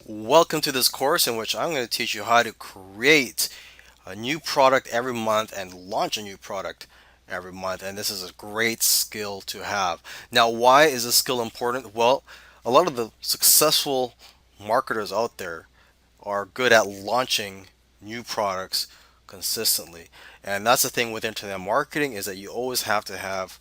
Welcome to this course in which I'm going to teach you how to create a new product every month and launch a new product every month. And this is a great skill to have. Now, why is this skill important? Well, a lot of the successful marketers out there are good at launching new products consistently. And that's the thing with internet marketing is that you always have to have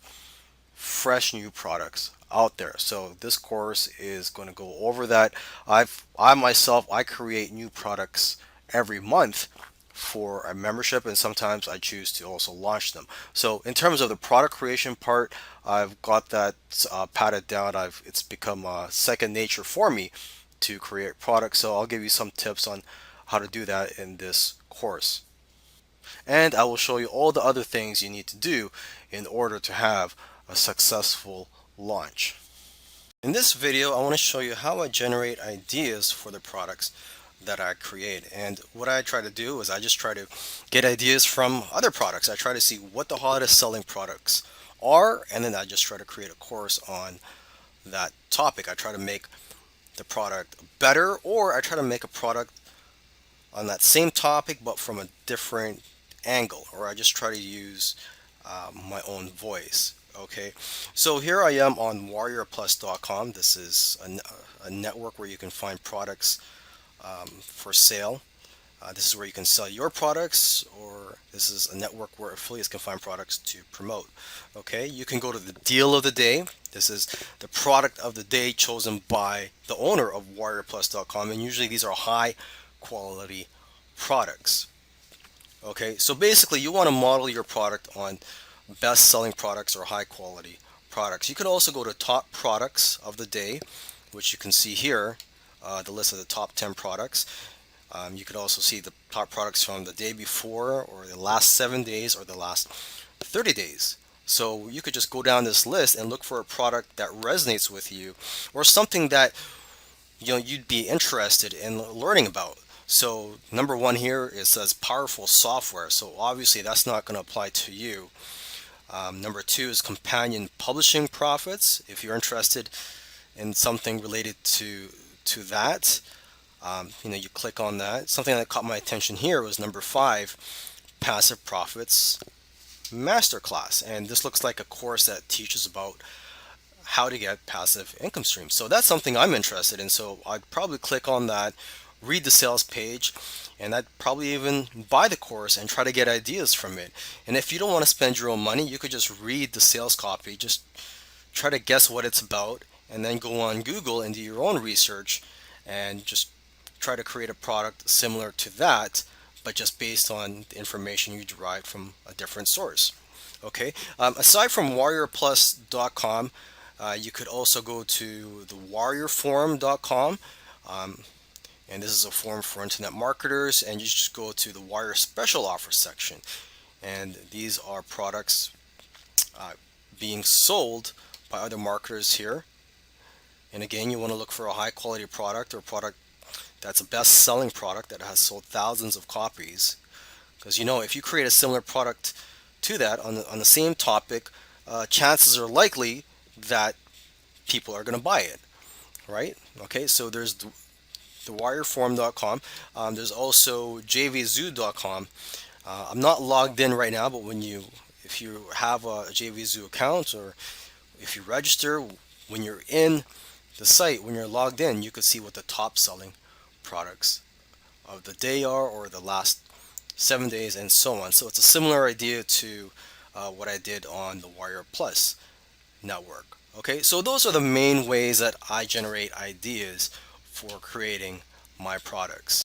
fresh new products out there. So this course is going to go over that. I myself I create new products every month for a membership, and sometimes I choose to also launch them. So in terms of the product creation part, I've got that patted down. I've It's become second nature for me to create products. So I'll give you some tips on how to do that in this course. And I will show you all the other things you need to do in order to have a successful launch. In this video, I want to show you how I generate ideas for the products that I create. And what I try to do is I just try to get ideas from other products. I try to see what the hottest selling products are, and then I just try to create a course on that topic. I try to make the product better, or I try to make a product on that same topic but from a different angle, or I just try to use my own voice. Okay, so here I am on warriorplus.com. This is a network where you can find products for sale. This is where you can sell your products, or this is a network where affiliates can find products to promote. Okay, you can go to the deal of the day. This is the product of the day chosen by the owner of warriorplus.com, and usually these are high quality products. Okay, so basically you want to model your product on best selling products or high quality products. You could also go to top products of the day, which you can see here, the list of the top 10 products. You could also see the top products from the day before, or the last 7 days, or the last 30 days. So you could just go down this list and look for a product that resonates with you, or something that you'd be interested in learning about. So number one here, it says powerful software. So obviously that's not going to apply to you. Number two is companion publishing profits. If you're interested in something related to that, you click on that. Something that caught my attention here was number five, passive profits masterclass. And this looks like a course that teaches about how to get passive income streams. So that's something I'm interested in. So I'd probably click on that, read the sales page, and I'd probably even buy the course and try to get ideas from it. And if you don't want to spend your own money, you could just read the sales copy, just try to guess what it's about, and then go on Google and do your own research and just try to create a product similar to that, but just based on the information you derived from a different source. Okay. Aside from warriorplus.com, you could also go to the warriorforum.com. Um, and this is a forum for internet marketers, and you just go to the Warrior Special Offer section. And these are products uh, being sold by other marketers here. And again, you want to look for a high quality product, or a product that's a best selling product that has sold thousands of copies. Because if you create a similar product to that on the same topic, chances are likely that people are going to buy it, right? Okay, so there's the warriorforum.com. There's also jvzoo.com. I'm not logged in right now, but if you have a JVZoo account, or if you register, when you're in the site, when you're logged in, you could see what the top selling products of the day are, or the last 7 days, and so on. So it's a similar idea to what I did on the Warrior Plus network. Okay, so those are the main ways that I generate ideas for creating my products.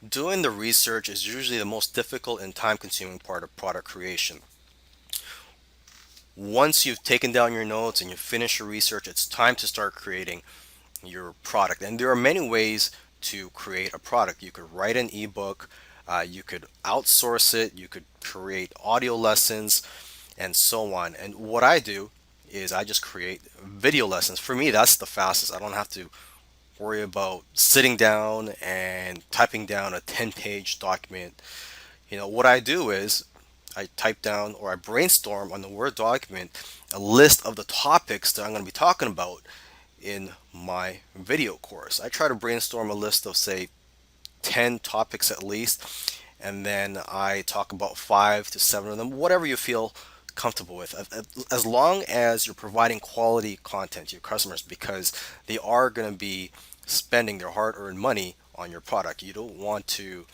Doing the research is usually the most difficult and time consuming part of product creation. Once you've taken down your notes and you finish your research, it's time to start creating your product. And there are many ways to create a product. You could write an ebook, you could outsource it, you could create audio lessons, and so on. And what I do is I just create video lessons. For me, that's the fastest. I don't have to worry about sitting down and typing down a 10-page document. What I do is I type down, or I brainstorm on the Word document, a list of the topics that I'm going to be talking about, in my video course. I try to brainstorm a list of, say, 10 topics at least, and then I talk about 5 to 7 of them, whatever you feel comfortable with, as long as you're providing quality content to your customers, because they are going to be spending their hard-earned money on your product. You don't want to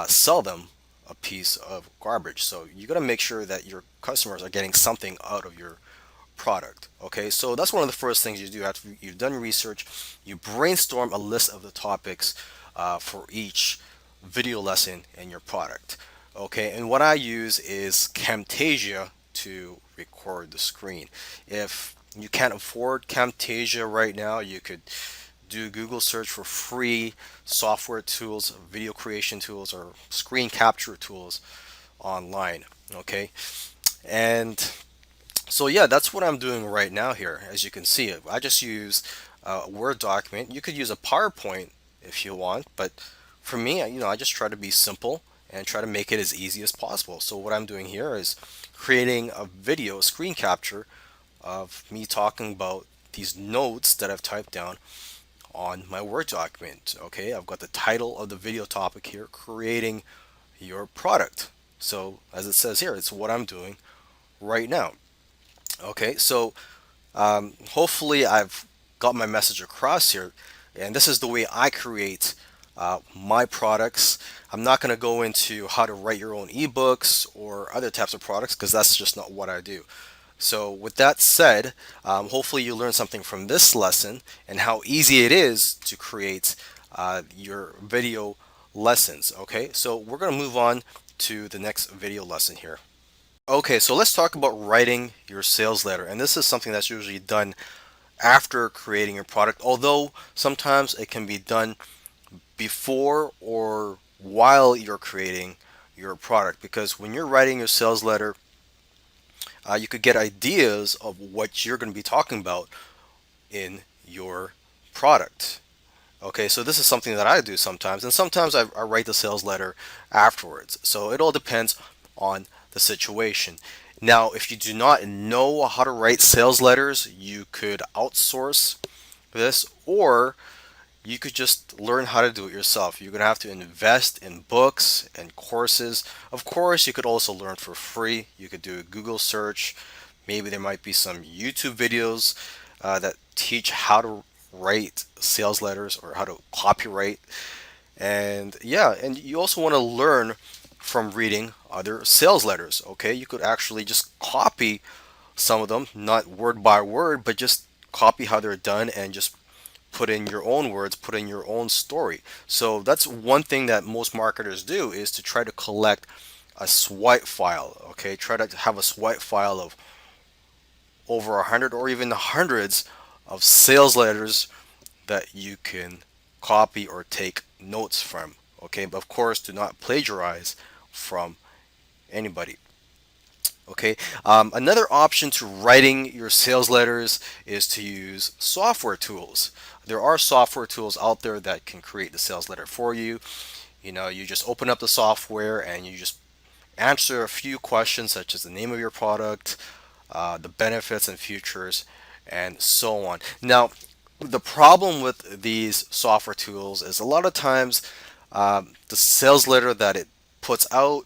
sell them a piece of garbage. So you got to make sure that your customers are getting something out of your product. Okay, so that's one of the first things you do after you've done research. You brainstorm a list of the topics for each video lesson in your product. Okay, and what I use is Camtasia to record the screen. If you can't afford Camtasia right now, you could do Google search for free software tools, video creation tools, or screen capture tools online. Okay, and so yeah, that's what I'm doing right now here. As you can see, I just use a Word document. You could use a PowerPoint if you want, but for me, I just try to be simple and try to make it as easy as possible. So what I'm doing here is creating a video screen capture of me talking about these notes that I've typed down on my Word document. Okay, I've got the title of the video topic here, creating your product. So as it says here, it's what I'm doing right now. Okay, so hopefully I've got my message across here, and this is the way I create my products. I'm not going to go into how to write your own ebooks or other types of products, because that's just not what I do. So with that said, hopefully you learned something from this lesson and how easy it is to create your video lessons. Okay, so we're going to move on to the next video lesson here. Okay, so let's talk about writing your sales letter. And this is something that's usually done after creating your product, although sometimes it can be done before or while you're creating your product. Because when you're writing your sales letter, you could get ideas of what you're going to be talking about in your product. Okay, so this is something that I do sometimes, and sometimes I write the sales letter afterwards. So it all depends on the situation. Now, if you do not know how to write sales letters, you could outsource this, or you could just learn how to do it yourself. You're going to have to invest in books and courses. Of course, you could also learn for free. You could do a Google search. Maybe there might be some YouTube videos that teach how to write sales letters or how to copyright. And yeah, and you also want to learn from reading other sales letters. Okay, you could actually just copy some of them, not word by word, but just copy how they're done and just put in your own words, put in your own story. So that's one thing that most marketers do, is to try to collect a swipe file. Okay, try to have a swipe file of over 100 or even hundreds of sales letters that you can copy or take notes from. Okay, but of course, do not plagiarize from anybody. Okay, another option to writing your sales letters is to use software tools. There are software tools out there that can create the sales letter for you. You just open up the software and you just answer a few questions, such as the name of your product, the benefits and features, and so on. Now, the problem with these software tools is a lot of times the sales letter that it puts out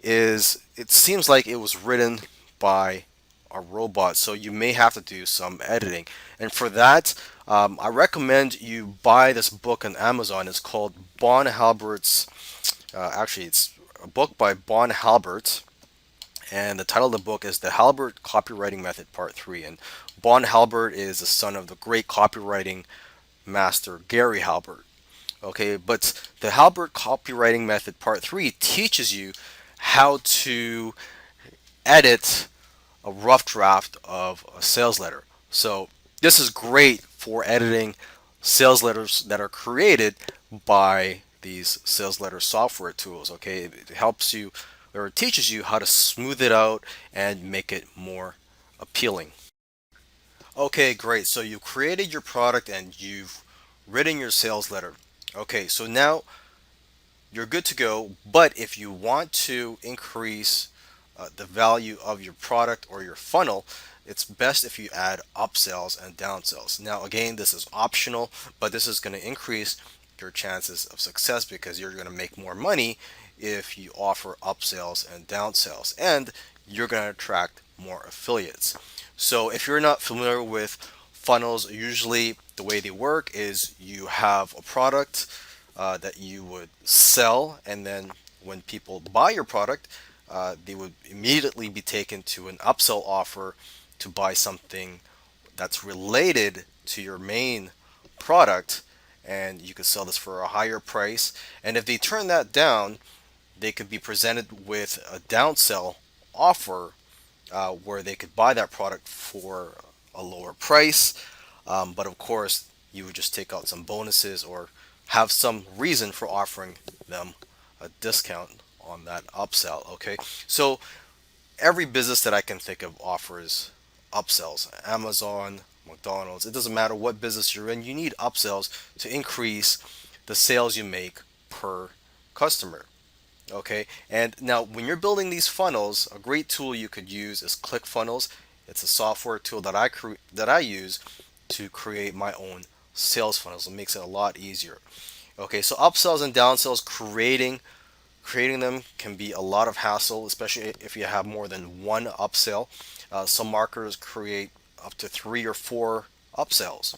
is, it seems like it was written by a robot, so you may have to do some editing. And for that, I recommend you buy this book on Amazon. It's called Bon Halbert's, actually it's a book by Bon Halbert, and the title of the book is The Halbert Copywriting Method Part 3. And Bon Halbert is the son of the great copywriting master Gary Halbert. Okay, but the Halbert Copywriting Method Part 3 teaches you how to edit a rough draft of a sales letter. So this is great for editing sales letters that are created by these sales letter software tools. Okay, it helps you, or it teaches you how to smooth it out and make it more appealing. Okay, great. So you created your product and you've written your sales letter. Okay, so now you're good to go. But if you want to increase the value of your product or your funnel, it's best if you add upsells and downsells. Now, again, this is optional, but this is going to increase your chances of success because you're going to make more money if you offer upsells and downsells, and you're going to attract more affiliates. So, if you're not familiar with funnels, usually the way they work is you have a product that you would sell, and then when people buy your product, they would immediately be taken to an upsell offer to buy something that's related to your main product, and you could sell this for a higher price. And if they turn that down, they could be presented with a downsell offer where they could buy that product for a lower price. But of course, you would just take out some bonuses or have some reason for offering them a discount on that upsell. Okay, so every business that I can think of offers upsells. Amazon, McDonald's, it doesn't matter what business you're in, you need upsells to increase the sales you make per customer. Okay, and now when you're building these funnels, a great tool you could use is ClickFunnels. It's a software tool that I use to create my own sales funnels. It makes it a lot easier. Okay, so upsells and downsells, creating them can be a lot of hassle, especially if you have more than one upsell. Some marketers create up to 3 or 4 upsells.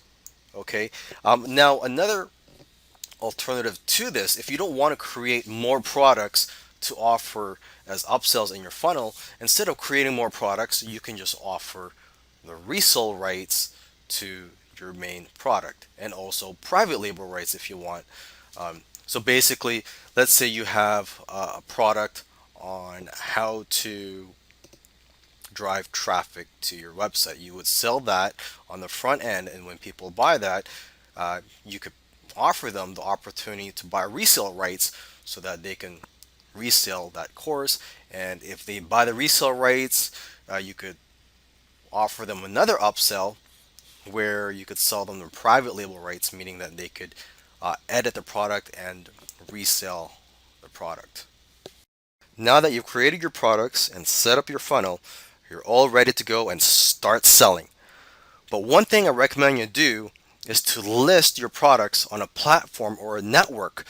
Okay, now another alternative to this, if you don't want to create more products to offer as upsells in your funnel, instead of creating more products, you can just offer the resale rights to your main product and also private label rights if you want. So basically, let's say you have a product on how to drive traffic to your website. You would sell that on the front end, and when people buy that, you could offer them the opportunity to buy resale rights so that they can resell that course. And if they buy the resale rights, you could offer them another upsell where you could sell them the private label rights, meaning that they could edit the product and resell the product. Now that you've created your products and set up your funnel, you're all ready to go and start selling. But one thing I recommend you do is to list your products on a platform or a network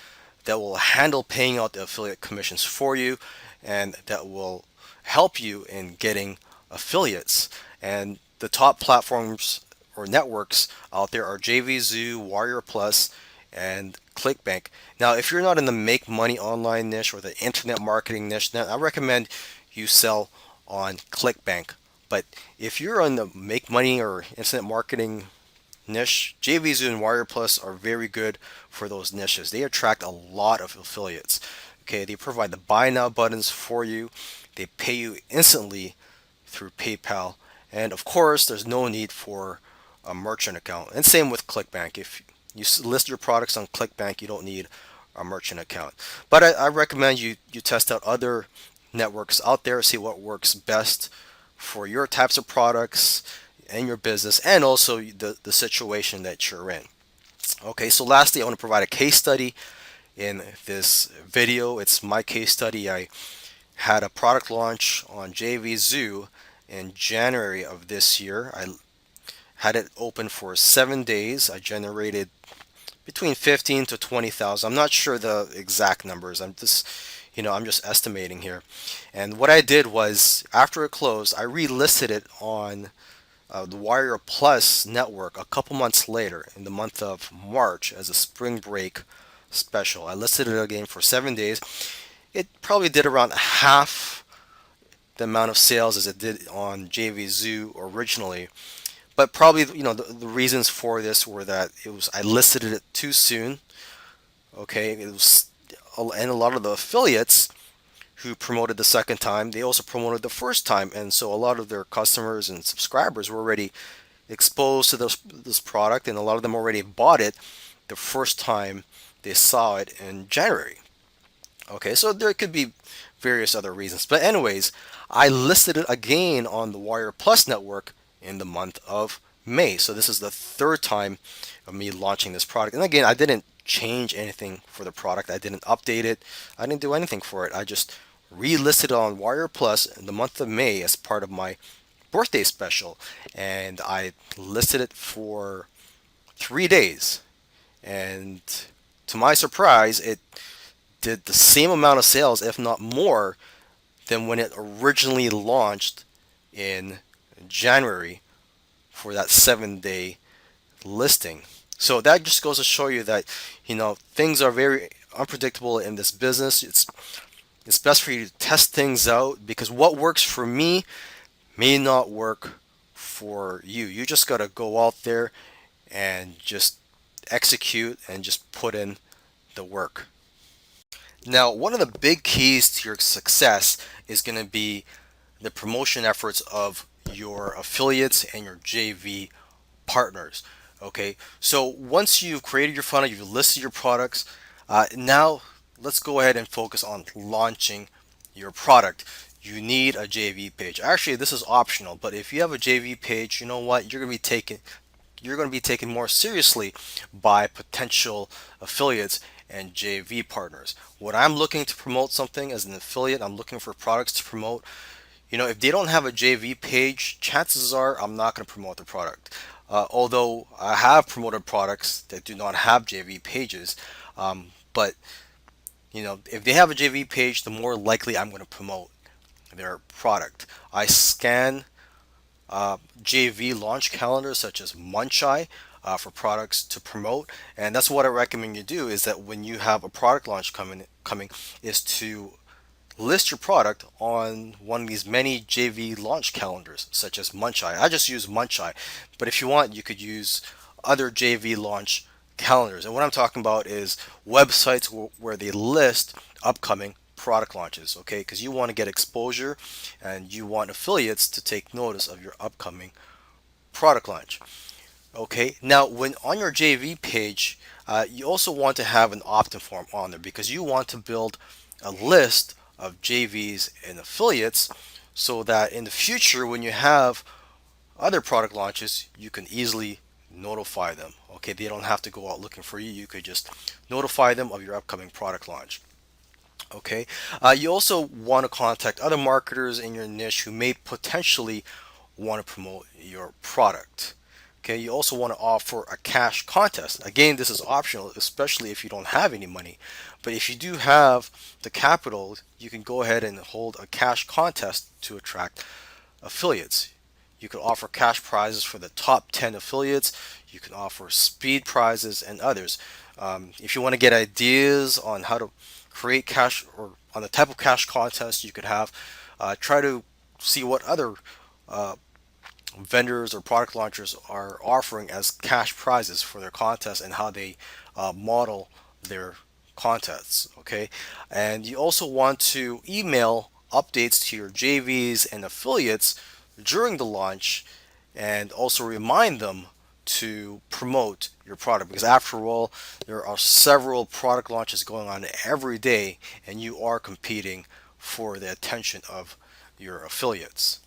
that will handle paying out the affiliate commissions for you and that will help you in getting affiliates. And the top platforms or networks out there are JVZoo, Warrior Plus, and ClickBank. Now, if you're not in the make money online niche or the internet marketing niche, then I recommend you sell on ClickBank. But if you're on the make money or internet marketing niche, JVZoo and Warrior Plus are very good for those niches. They attract a lot of affiliates. Okay, they provide the buy now buttons for you. They pay you instantly through PayPal, and of course, there's no need for a merchant account. And same with ClickBank. If you list your products on ClickBank, you don't need a merchant account. But I recommend you test out other networks out there, see what works best for your types of products and your business, and also the situation that you're in. Okay, so lastly, I want to provide a case study in this video. It's my case study. I had a product launch on JVZoo in January of this year. I had it open for 7 days. I generated between 15 to 20,000. I'm not sure the exact numbers. I'm just estimating here. And what I did was, after it closed, I relisted it on the Warrior Plus network a couple months later in the month of March as a spring break special. I listed it again for 7 days. It probably did around half the amount of sales as it did on JVZoo originally. But probably, the reasons for this were that I listed it too soon. Okay, and a lot of the affiliates who promoted the second time, they also promoted the first time, and so a lot of their customers and subscribers were already exposed to this product, and a lot of them already bought it the first time they saw it in January. Okay, so there could be various other reasons, but anyways, I listed it again on the Warrior Plus network in the month of May. So this is the third time of me launching this product, and again, I didn't change anything for the product. I didn't update it. I didn't do anything for it. I just relisted it on Warrior Plus in the month of May as part of my birthday special, and I listed it for 3 days. And to my surprise, it did the same amount of sales, if not more, than when it originally launched in January for that 7 day listing. So that just goes to show you that things are very unpredictable in this business. It's best for you to test things out, because what works for me may not work for you. You just got to go out there and just execute and just put in the work. Now, one of the big keys to your success is going to be the promotion efforts of your affiliates and your JV partners. Okay, so once you've created your funnel, you've listed your products, now let's go ahead and focus on launching your product. You need a JV page. Actually, this is optional, but if you have a JV page, you know what? You're going to be taken more seriously by potential affiliates and JV partners. When I'm looking to promote something as an affiliate, I'm looking for products to promote. If they don't have a JV page, chances are I'm not going to promote the product. Although I have promoted products that do not have JV pages, but if they have a JV page, the more likely I'm going to promote their product. I scan JV launch calendars such as Muncheye for products to promote, and that's what I recommend you do. Is that when you have a product launch coming, is to list your product on one of these many JV launch calendars, such as Muncheye. I just use Muncheye, but if you want, you could use other JV launch calendars. And what I'm talking about is websites where they list upcoming product launches, okay? Because you want to get exposure and you want affiliates to take notice of your upcoming product launch. Okay, now when on your JV page, you also want to have an opt-in form on there, because you want to build a list of JVs and affiliates, so that in the future when you have other product launches, you can easily notify them. Okay, they don't have to go out looking for you. You could just notify them of your upcoming product launch. Okay, you also want to contact other marketers in your niche who may potentially want to promote your product. Okay, you also want to offer a cash contest. Again, this is optional, especially if you don't have any money. But if you do have the capital, you can go ahead and hold a cash contest to attract affiliates. You can offer cash prizes for the top 10 affiliates. You can offer speed prizes and others. If you want to get ideas on how to create cash, or on the type of cash contest you could have, try to see what other vendors or product launchers are offering as cash prizes for their contests, and how they model their contests. Okay, and you also want to email updates to your JVs and affiliates during the launch, and also remind them to promote your product, because after all, there are several product launches going on every day, and you are competing for the attention of your affiliates.